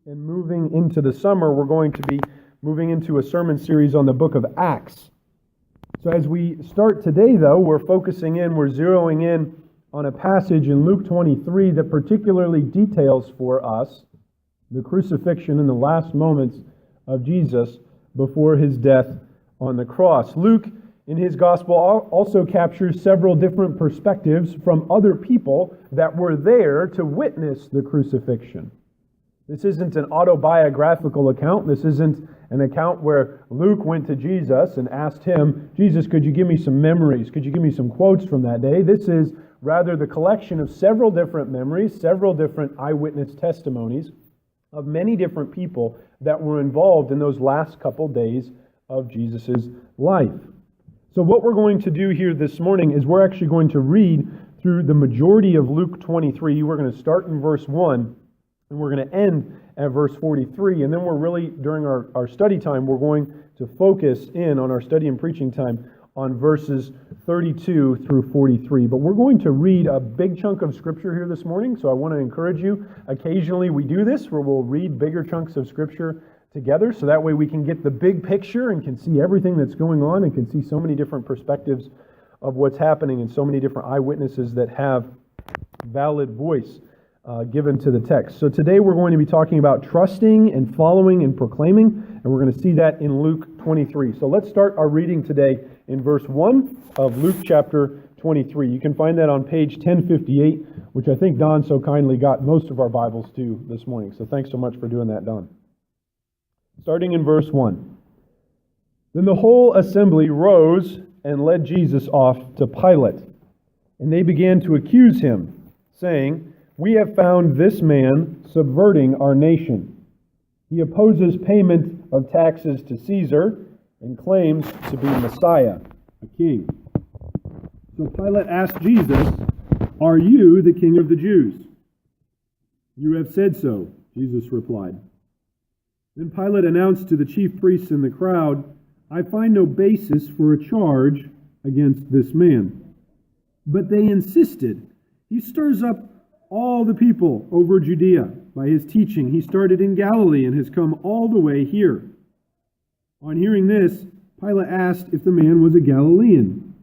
and moving into the summer, we're going to be moving into a sermon series on the book of Acts. So as we start today, though, we're zeroing in on a passage in Luke 23 that particularly details for us the crucifixion and the last moments of Jesus before his death on the cross. Luke, in his gospel, also captures several different perspectives from other people that were there to witness the crucifixion. This isn't an autobiographical account. This isn't an account where Luke went to Jesus and asked him, Jesus, could you give me some memories? Could you give me some quotes from that day? This is rather the collection of several different memories, several different eyewitness testimonies of many different people that were involved in those last couple days of Jesus' life. So what we're going to do here this morning is we're actually going to read through the majority of Luke 23. We're going to start in verse 1, and we're going to end at verse 43. And then we're really, during our study time, we're going to focus in on our study and preaching time on verses 32 through 43. But we're going to read a big chunk of Scripture here this morning, so I want to encourage you. Occasionally we do this, where we'll read bigger chunks of Scripture together, so that way we can get the big picture and can see everything that's going on and can see so many different perspectives of what's happening and so many different eyewitnesses that have valid voice given to the text. So today we're going to be talking about trusting and following and proclaiming, and we're going to see that in Luke 23. So let's start our reading today in verse 1 of Luke chapter 23. You can find that on page 1058, which I think Don so kindly got most of our Bibles to this morning. So thanks so much for doing that, Don. Starting in verse 1. Then the whole assembly rose and led Jesus off to Pilate. And they began to accuse him, saying, "We have found this man subverting our nation. He opposes payment of taxes to Caesar and claims to be Messiah, a king." So Pilate asked Jesus, "Are you the king of the Jews?" "You have said so," Jesus replied. Then Pilate announced to the chief priests and the crowd, "I find no basis for a charge against this man." But they insisted, "He stirs up all the people over Judea by his teaching. He started in Galilee and has come all the way here." On hearing this, Pilate asked if the man was a Galilean.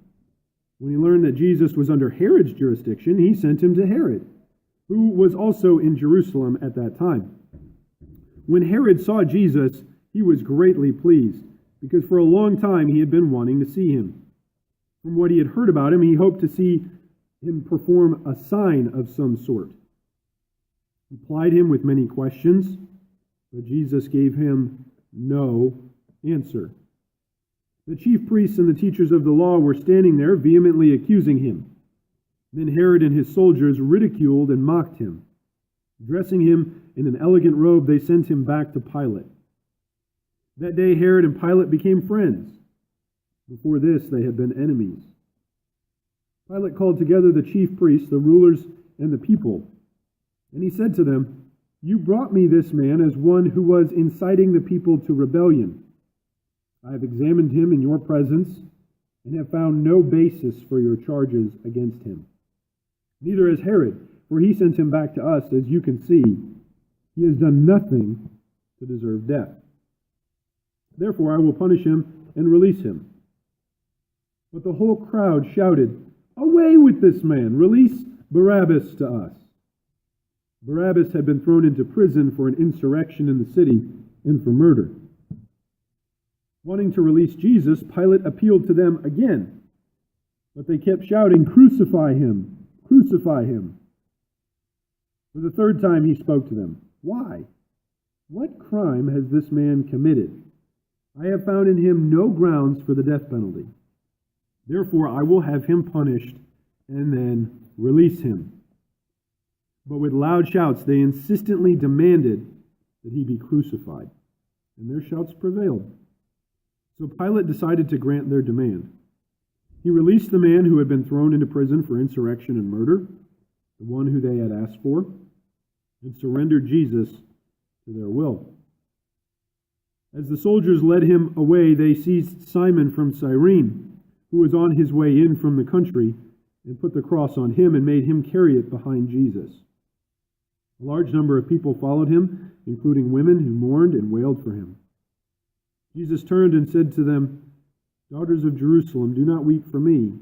When he learned that Jesus was under Herod's jurisdiction, he sent him to Herod, who was also in Jerusalem at that time. When Herod saw Jesus, he was greatly pleased, because for a long time he had been wanting to see him. From what he had heard about him, he hoped to see him perform a sign of some sort. He plied him with many questions, but Jesus gave him no answer. The chief priests and the teachers of the law were standing there, vehemently accusing him. Then Herod and his soldiers ridiculed and mocked him. Dressing him in an elegant robe, they sent him back to Pilate. That day Herod and Pilate became friends. Before this, they had been enemies. Pilate called together the chief priests, the rulers, and the people. And he said to them, "You brought me this man as one who was inciting the people to rebellion. I have examined him in your presence and have found no basis for your charges against him. Neither has Herod, for he sent him back to us, as you can see. He has done nothing to deserve death. Therefore I will punish him and release him." But the whole crowd shouted, "Away with this man! Release Barabbas to us." Barabbas had been thrown into prison for an insurrection in the city and for murder. Wanting to release Jesus, Pilate appealed to them again. But they kept shouting, "Crucify him! Crucify him!" For the third time he spoke to them. "Why? What crime has this man committed? I have found in him no grounds for the death penalty. Therefore I will have him punished and then release him." But with loud shouts they insistently demanded that he be crucified, and their shouts prevailed. So Pilate decided to grant their demand. He released the man who had been thrown into prison for insurrection and murder, the one who they had asked for, and surrendered Jesus to their will. As the soldiers led him away, they seized Simon from Cyrene, who was on his way in from the country, and put the cross on him and made him carry it behind Jesus. A large number of people followed him, including women who mourned and wailed for him. Jesus turned and said to them, "Daughters of Jerusalem, do not weep for me.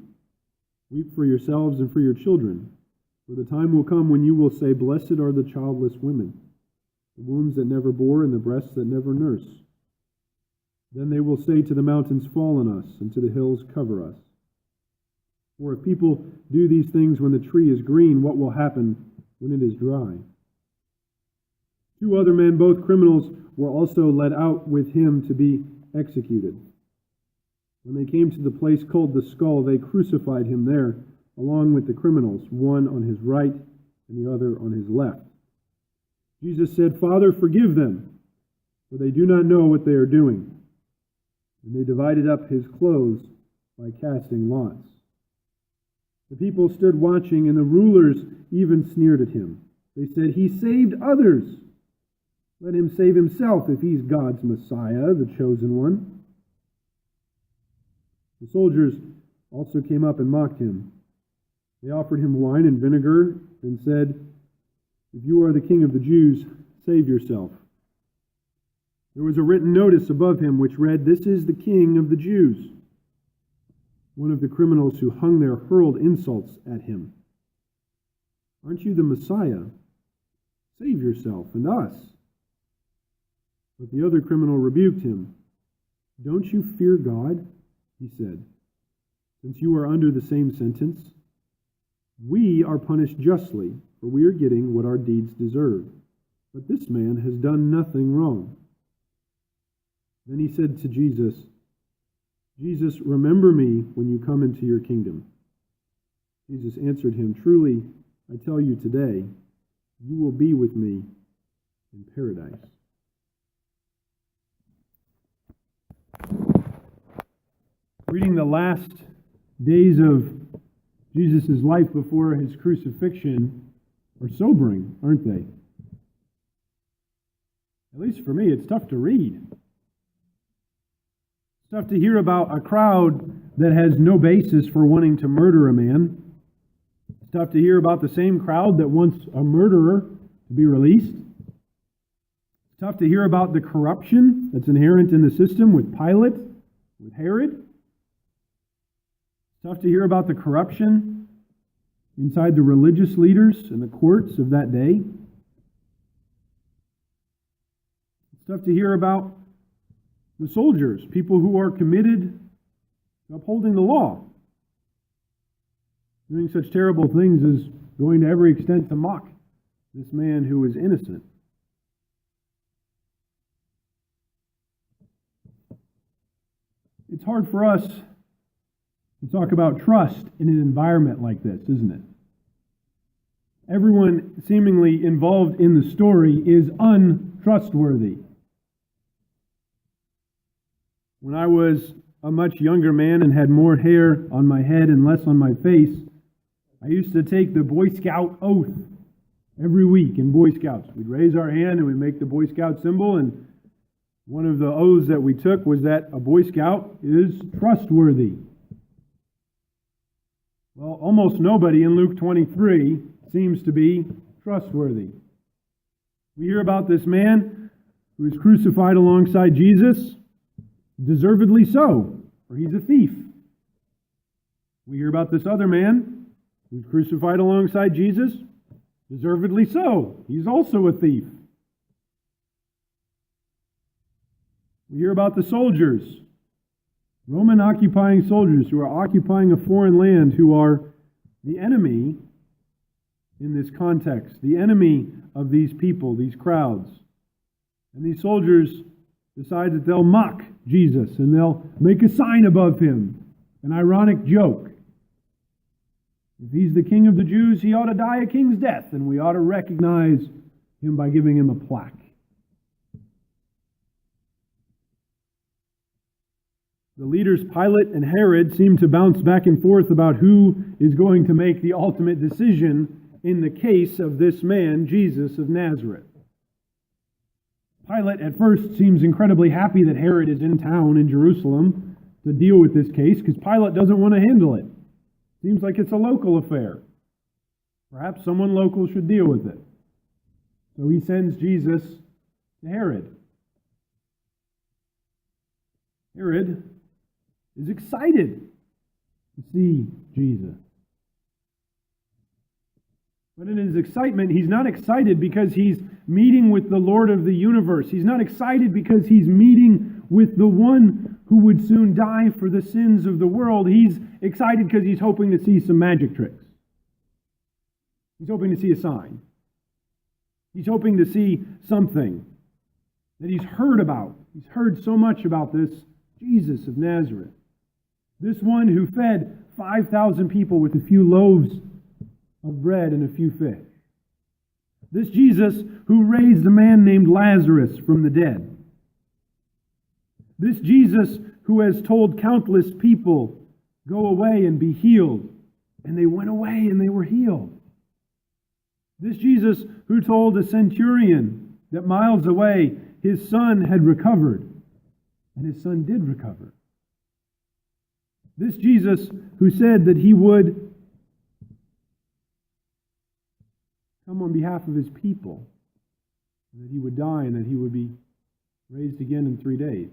Weep for yourselves and for your children. For the time will come when you will say, 'Blessed are the childless women, the wombs that never bore and the breasts that never nursed.' Then they will say to the mountains, 'Fall on us,' and to the hills, 'Cover us.' For if people do these things when the tree is green, what will happen when it is dry?" 2 other men, both criminals, were also led out with him to be executed. When they came to the place called the Skull, they crucified him there, along with the criminals, one on his right and the other on his left. Jesus said, "Father, forgive them, for they do not know what they are doing." And they divided up his clothes by casting lots. The people stood watching, and the rulers even sneered at him. They said, "He saved others. Let him save himself if he's God's Messiah, the chosen one." The soldiers also came up and mocked him. They offered him wine and vinegar and said, "If you are the king of the Jews, save yourself." There was a written notice above him which read, "This is the King of the Jews." One of the criminals who hung there hurled insults at him. "Aren't you the Messiah? Save yourself and us." But the other criminal rebuked him. "Don't you fear God?" he said, "since you are under the same sentence? We are punished justly, for we are getting what our deeds deserve. But this man has done nothing wrong." Then he said to Jesus, "Jesus, remember me when you come into your kingdom." Jesus answered him, "Truly, I tell you today, you will be with me in paradise." Reading the last days of Jesus' life before his crucifixion are sobering, aren't they? At least for me, it's tough to read. It's tough to hear about a crowd that has no basis for wanting to murder a man. It's tough to hear about the same crowd that wants a murderer to be released. It's tough to hear about the corruption that's inherent in the system with Pilate, with Herod. It's tough to hear about the corruption inside the religious leaders and the courts of that day. It's tough to hear about the soldiers, people who are committed to upholding the law, doing such terrible things as going to every extent to mock this man who is innocent. It's hard for us to talk about trust in an environment like this, isn't it? Everyone seemingly involved in the story is untrustworthy. When I was a much younger man and had more hair on my head and less on my face, I used to take the Boy Scout oath every week in Boy Scouts. We'd raise our hand and we'd make the Boy Scout symbol, and one of the oaths that we took was that a Boy Scout is trustworthy. Well, almost nobody in Luke 23 seems to be trustworthy. We hear about this man who was crucified alongside Jesus, deservedly so, for he's a thief. We hear about this other man who's crucified alongside Jesus, deservedly so, he's also a thief. We hear about the soldiers, Roman occupying soldiers who are occupying a foreign land, who are the enemy in this context, the enemy of these people, these crowds. And these soldiers decide that they'll mock Jesus and they'll make a sign above him, an ironic joke. If he's the king of the Jews, he ought to die a king's death, and we ought to recognize him by giving him a plaque. The leaders Pilate and Herod seem to bounce back and forth about who is going to make the ultimate decision in the case of this man, Jesus of Nazareth. Pilate at first seems incredibly happy that Herod is in town in Jerusalem to deal with this case, because Pilate doesn't want to handle it. Seems like it's a local affair. Perhaps someone local should deal with it. So he sends Jesus to Herod. Herod is excited to see Jesus. But in his excitement, he's not excited because he's meeting with the Lord of the universe. He's not excited because he's meeting with the one who would soon die for the sins of the world. He's excited because he's hoping to see some magic tricks. He's hoping to see a sign. He's hoping to see something that he's heard about. He's heard so much about this Jesus of Nazareth. This one who fed 5,000 people with a few loaves of bread and a few fish. This Jesus who raised a man named Lazarus from the dead. This Jesus who has told countless people, go away and be healed. And they went away and they were healed. This Jesus who told a centurion that miles away his son had recovered. And his son did recover. This Jesus who said that he would come on behalf of his people, and that he would die and that he would be raised again in 3 days.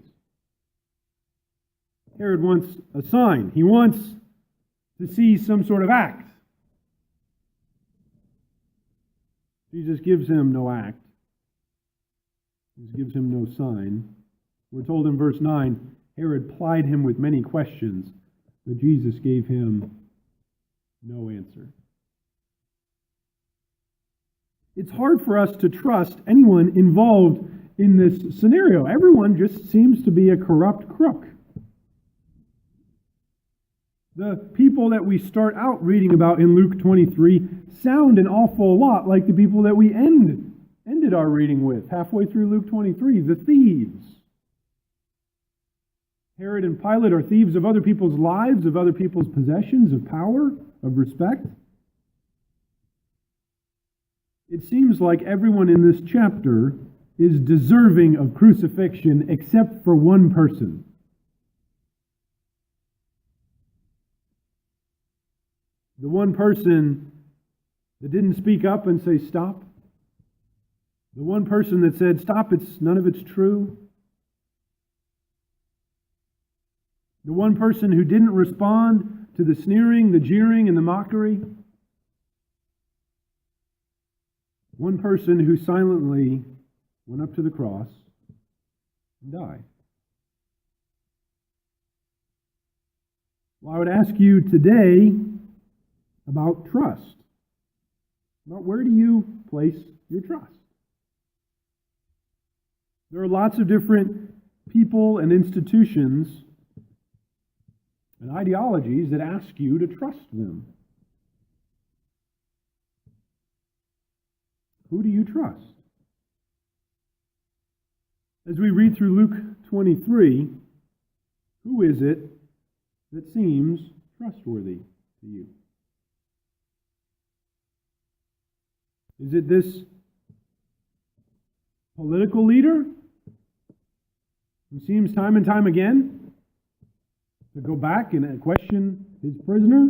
Herod wants a sign. He wants to see some sort of act. Jesus gives him no act. Jesus gives him no sign. We're told in verse 9, Herod plied him with many questions, but Jesus gave him no answer. It's hard for us to trust anyone involved in this scenario. Everyone just seems to be a corrupt crook. The people that we start out reading about in Luke 23 sound an awful lot like the people that we ended our reading with halfway through Luke 23, the thieves. Herod and Pilate are thieves of other people's lives, of other people's possessions, of power, of respect. It seems like everyone in this chapter is deserving of crucifixion except for one person. The one person that didn't speak up and say, stop. The one person that said, stop, none of it's true. The one person who didn't respond to the sneering, the jeering, and the mockery. One person who silently went up to the cross and died. Well, I would ask you today about trust. About where do you place your trust? There are lots of different people and institutions and ideologies that ask you to trust them. Who do you trust? As we read through Luke 23, who is it that seems trustworthy to you? Is it this political leader who seems time and time again to go back and question his prisoner,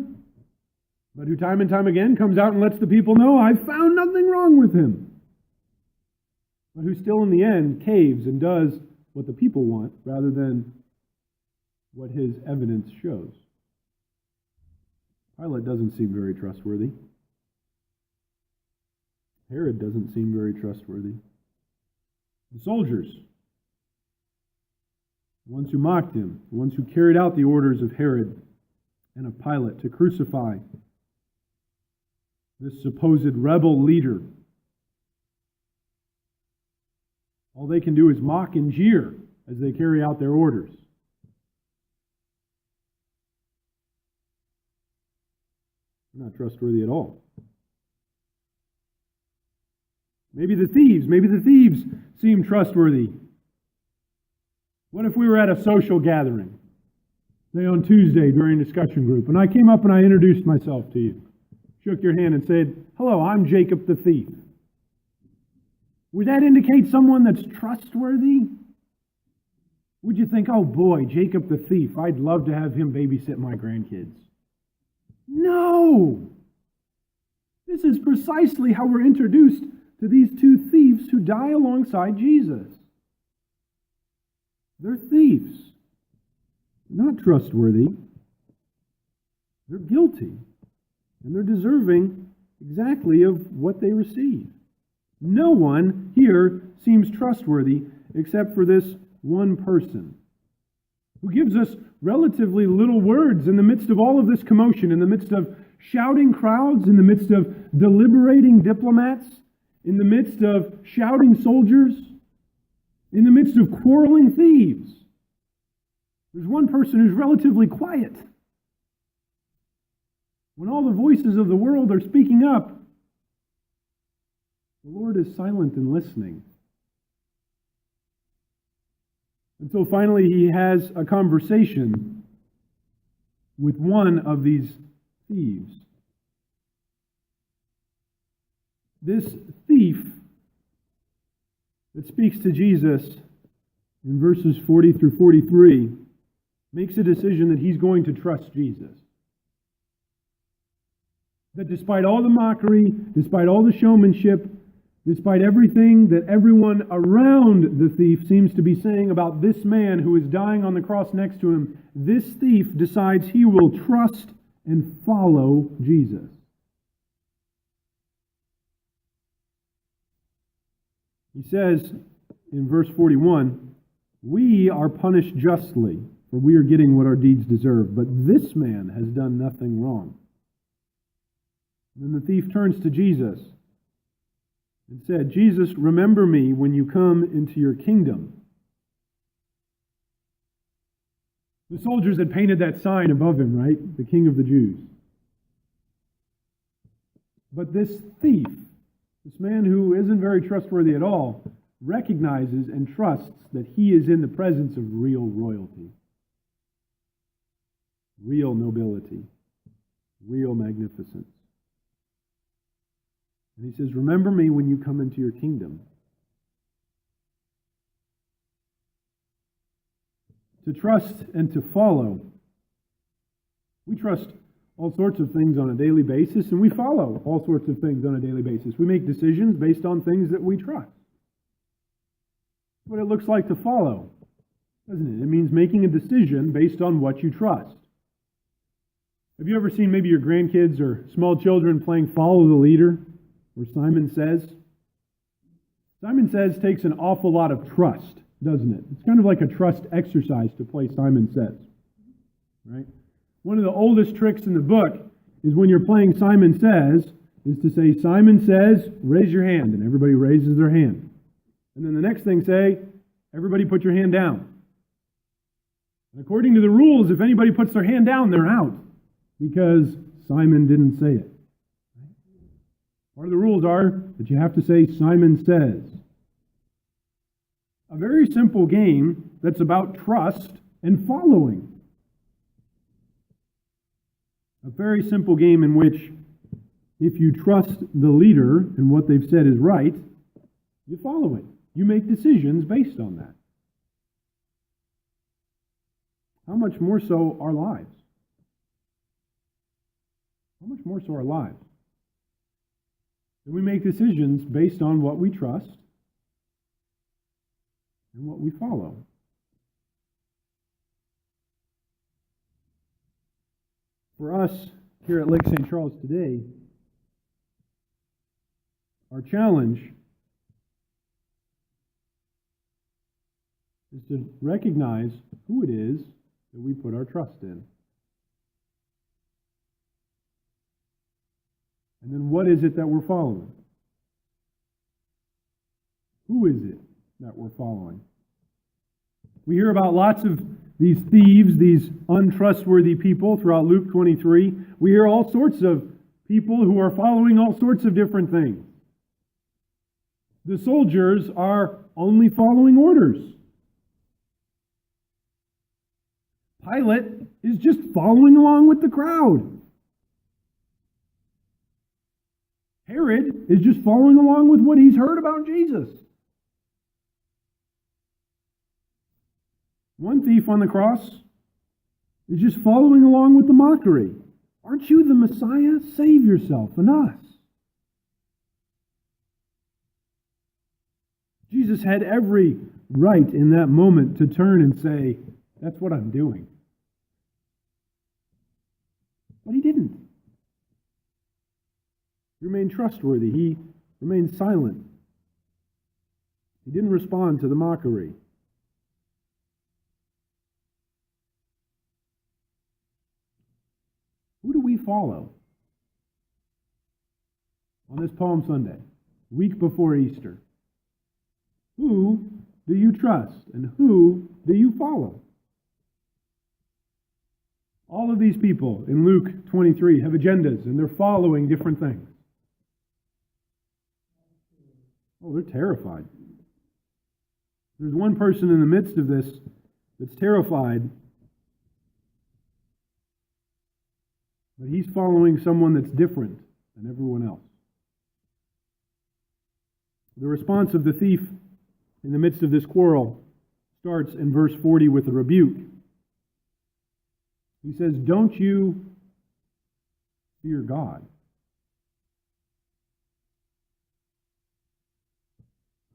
but who time and time again comes out and lets the people know, I've found nothing wrong with him, but who still in the end caves and does what the people want rather than what his evidence shows? Pilate doesn't seem very trustworthy. Herod doesn't seem very trustworthy. The soldiers, the ones who mocked him, the ones who carried out the orders of Herod and of Pilate to crucify this supposed rebel leader. All they can do is mock and jeer as they carry out their orders. They're not trustworthy at all. Maybe the thieves seem trustworthy. What if we were at a social gathering, say on Tuesday during discussion group, and I came up and I introduced myself to you, shook your hand and said, hello, I'm Jacob the thief. Would that indicate someone that's trustworthy? Would you think, oh boy, Jacob the thief, I'd love to have him babysit my grandkids? No! This is precisely how we're introduced to to these two thieves who die alongside Jesus. They're thieves, not trustworthy. They're guilty, and they're deserving exactly of what they receive. No one here seems trustworthy except for this one person, who gives us relatively little words in the midst of all of this commotion, in the midst of shouting crowds, in the midst of deliberating diplomats, in the midst of shouting soldiers, in the midst of quarreling thieves. There's one person who's relatively quiet. When all the voices of the world are speaking up, the Lord is silent and listening. Until finally he has a conversation with one of these thieves. This thief that speaks to Jesus in verses 40 through 43 makes a decision that he's going to trust Jesus. That despite all the mockery, despite all the showmanship, despite everything that everyone around the thief seems to be saying about this man who is dying on the cross next to him, this thief decides he will trust and follow Jesus. He says in verse 41, "We are punished justly, for we are getting what our deeds deserve, but this man has done nothing wrong." Then the thief turns to Jesus and said, "Jesus, remember me when you come into your kingdom." The soldiers had painted that sign above him, right? The King of the Jews. But this thief, this man who isn't very trustworthy at all, recognizes and trusts that he is in the presence of real royalty, real nobility, real magnificence. And he says, "Remember me when you come into your kingdom." To trust and to follow. We trust all sorts of things on a daily basis, and we follow all sorts of things on a daily basis. We make decisions based on things that we trust. That's what it looks like to follow, doesn't it? It means making a decision based on what you trust. Have you ever seen maybe your grandkids or small children playing Follow the Leader, or Simon Says? Simon Says takes an awful lot of trust, doesn't it? It's kind of like a trust exercise to play Simon Says, right? One of the oldest tricks in the book is when you're playing Simon Says, is to say, "Simon says, raise your hand," and everybody raises their hand. And then the next thing say, "Everybody put your hand down." And according to the rules, if anybody puts their hand down, they're out, because Simon didn't say it. Part of the rules are that you have to say, "Simon says." A very simple game that's about trust and following. A very simple game in which, if you trust the leader and what they've said is right, you follow it. You make decisions based on that. How much more so our lives? How much more so our lives? And we make decisions based on what we trust and what we follow. For us here at Lake St. Charles today, our challenge is to recognize who it is that we put our trust in. And then what is it that we're following? Who is it that we're following? We hear about lots of these thieves, these untrustworthy people throughout Luke 23. We hear all sorts of people who are following all sorts of different things. The soldiers are only following orders. Pilate is just following along with the crowd. Herod is just following along with what he's heard about Jesus. One thief on the cross is just following along with the mockery. "Aren't you the Messiah? Save yourself and us." Jesus had every right in that moment to turn and say, that's what I'm doing. But he didn't. He remained trustworthy. He remained silent. He didn't respond to the mockery. Who do we follow on this Palm Sunday, week before Easter? Who do you trust and who do you follow? All of these people in Luke 23 have agendas and they're following different things. Oh, they're terrified. There's one person in the midst of this that's terrified, but he's following someone that's different than everyone else. The response of the thief in the midst of this quarrel starts in verse 40 with a rebuke. He says, "Don't you fear God?"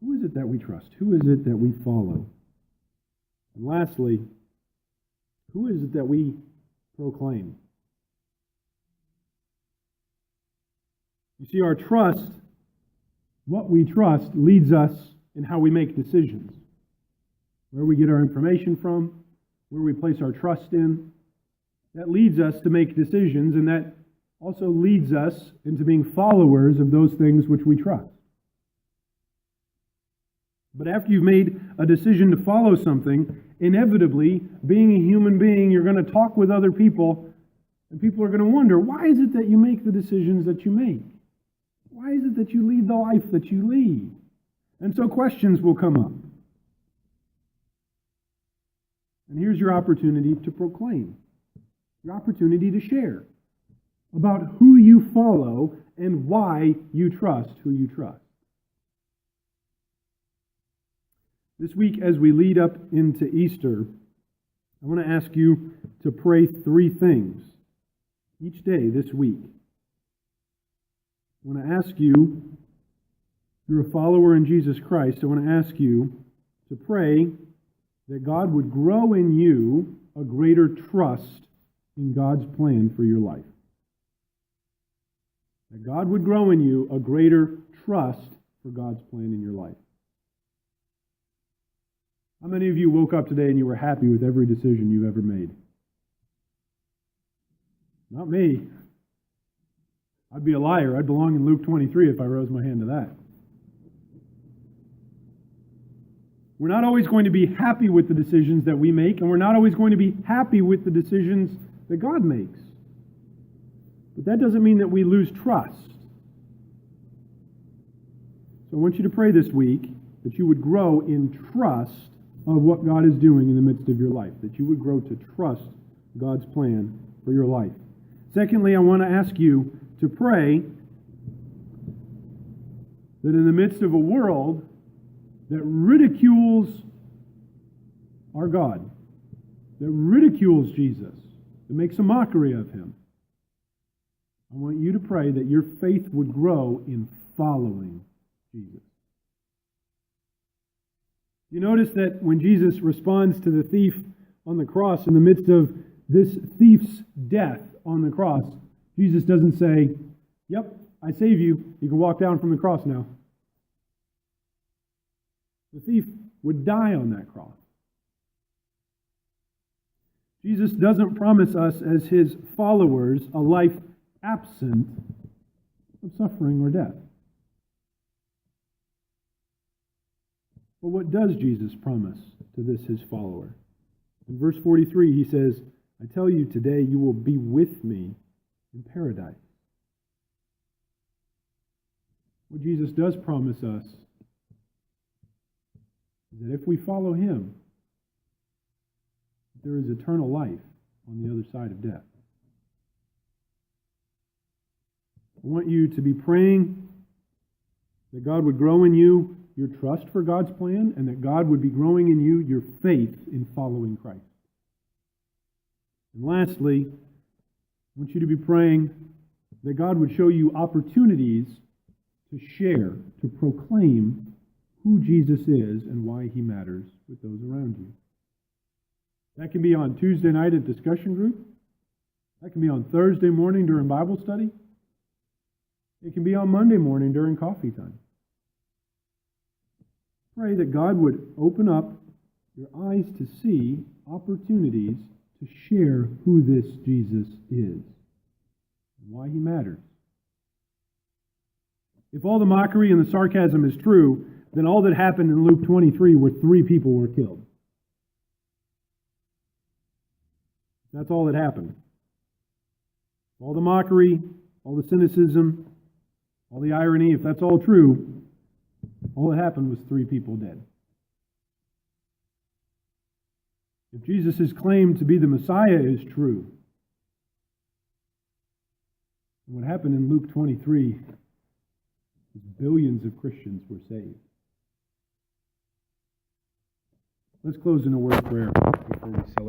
Who is it that we trust? Who is it that we follow? And lastly, who is it that we proclaim? You see, our trust, what we trust, leads us in how we make decisions. Where we get our information from, where we place our trust in. That leads us to make decisions, and that also leads us into being followers of those things which we trust. But after you've made a decision to follow something, inevitably, being a human being, you're going to talk with other people, and people are going to wonder, why is it that you make the decisions that you make? Why is it that you lead the life that you lead? And so questions will come up. And here's your opportunity to proclaim, your opportunity to share about who you follow and why you trust who you trust. This week, as we lead up into Easter, I want to ask you to pray 3 things each day this week. I want to ask you, if you're a follower in Jesus Christ, I want to ask you to pray that God would grow in you a greater trust in God's plan for your life. That God would grow in you a greater trust for God's plan in your life. How many of you woke up today and you were happy with every decision you've ever made? Not me. I'd be a liar. I'd belong in Luke 23 if I rose my hand to that. We're not always going to be happy with the decisions that we make, and we're not always going to be happy with the decisions that God makes. But that doesn't mean that we lose trust. So I want you to pray this week that you would grow in trust of what God is doing in the midst of your life, that you would grow to trust God's plan for your life. Secondly, I want to ask you to pray that in the midst of a world that ridicules our God, that ridicules Jesus, that makes a mockery of him, I want you to pray that your faith would grow in following Jesus. You notice that when Jesus responds to the thief on the cross, in the midst of this thief's death on the cross, Jesus doesn't say, "Yep, I save you. You can walk down from the cross now." The thief would die on that cross. Jesus doesn't promise us as his followers a life absent of suffering or death. But what does Jesus promise to this his follower? In verse 43 he says, "I tell you today you will be with me in paradise." What Jesus does promise us is that if we follow him, there is eternal life on the other side of death. I want you to be praying that God would grow in you your trust for God's plan, and that God would be growing in you your faith in following Christ. And lastly, I want you to be praying that God would show you opportunities to share, to proclaim who Jesus is and why he matters with those around you. That can be on Tuesday night at discussion group. That can be on Thursday morning during Bible study. It can be on Monday morning during coffee time. Pray that God would open up your eyes to see opportunities to share who this Jesus is and why he matters. If all the mockery and the sarcasm is true, then all that happened in Luke 23 were 3 people were killed. That's all that happened. All the mockery, all the cynicism, all the irony, if that's all true, all that happened was 3 people dead. If Jesus' claim to be the Messiah is true, what happened in Luke 23 is billions of Christians were saved. Let's close in a word of prayer before we celebrate.